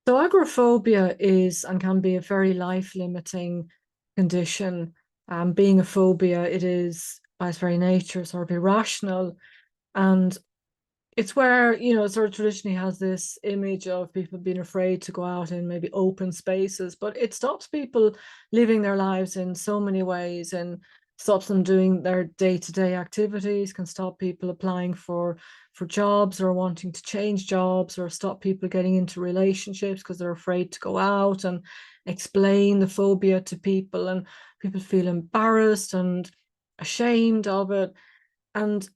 So agoraphobia is and can be a very life-limiting condition. Being a phobia, it is by its very nature sort of irrational. And it's where, sort of traditionally has this image of people being afraid to go out in maybe open spaces, but it stops people living their lives in so many ways and stops them doing their day-to-day activities, can stop people applying for jobs or wanting to change jobs, or stop people getting into relationships because they're afraid to go out and explain the phobia to people, and people feel embarrassed and ashamed of it. And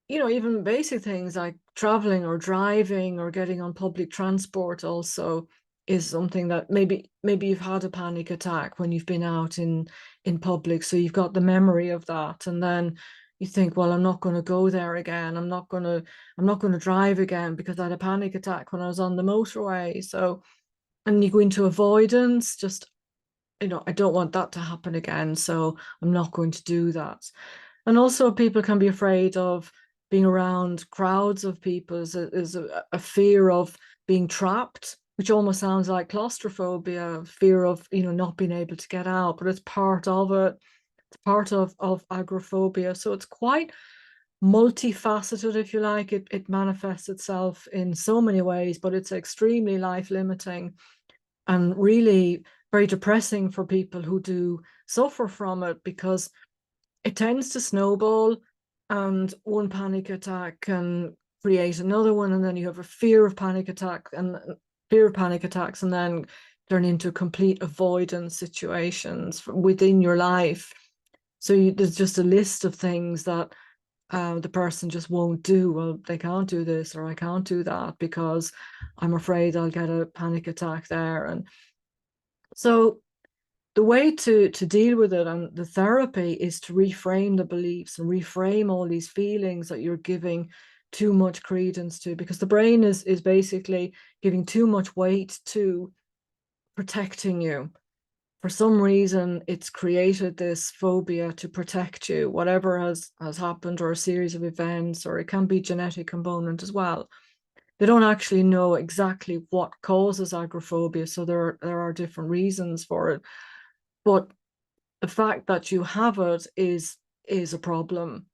even basic things like traveling or driving or getting on public transport also is something that maybe you've had a panic attack when you've been out in public, so you've got the memory of that, and then you think, well, I'm not going to go there again. I'm not going to drive again because I had a panic attack when I was on the motorway. So, and you go into avoidance, just I don't want that to happen again, so I'm not going to do that. And also, people can be afraid of being around crowds of people. Is a fear of being trapped, which almost sounds like claustrophobia, fear of not being able to get out, but it's part of it. It's part of agoraphobia. So it's quite multifaceted, if you like. It manifests itself in so many ways, but it's extremely life limiting and really very depressing for people who do suffer from it, because it tends to snowball, and one panic attack can create another one, and then you have a fear of panic attack and fear of panic attacks, and then turn into complete avoidance situations within your life. So there's just a list of things that the person just won't do. Well, they can't do this or I can't do that because I'm afraid I'll get a panic attack there. And so the way to deal with it, and the therapy, is to reframe the beliefs and reframe all these feelings that you're giving too much credence to, because the brain is basically giving too much weight to protecting you. For some reason, it's created this phobia to protect you, whatever has happened, or a series of events, or it can be genetic component as well. They don't actually know exactly what causes agoraphobia, so there are different reasons for it. But the fact that you have it is a problem.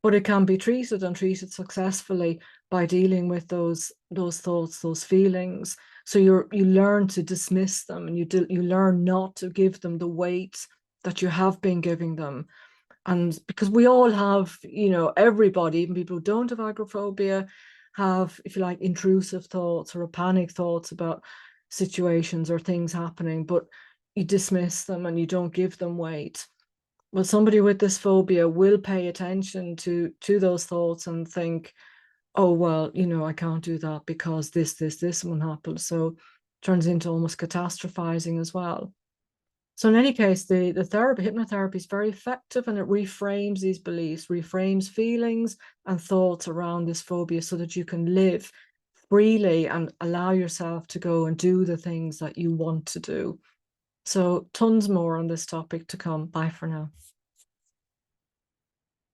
But it can be treated, and treated successfully, by dealing with those thoughts, those feelings. So you learn to dismiss them, and you learn not to give them the weight that you have been giving them. And because we all have, everybody, even people who don't have agoraphobia, have, if you like, intrusive thoughts or panic thoughts about situations or things happening, but you dismiss them and you don't give them weight. Well, somebody with this phobia will pay attention to those thoughts and think, oh, well, I can't do that because this one happened. So it turns into almost catastrophizing as well. So in any case, the therapy, hypnotherapy, is very effective, and it reframes these beliefs, reframes feelings and thoughts around this phobia, so that you can live freely and allow yourself to go and do the things that you want to do. So tons more on this topic to come. Bye for now.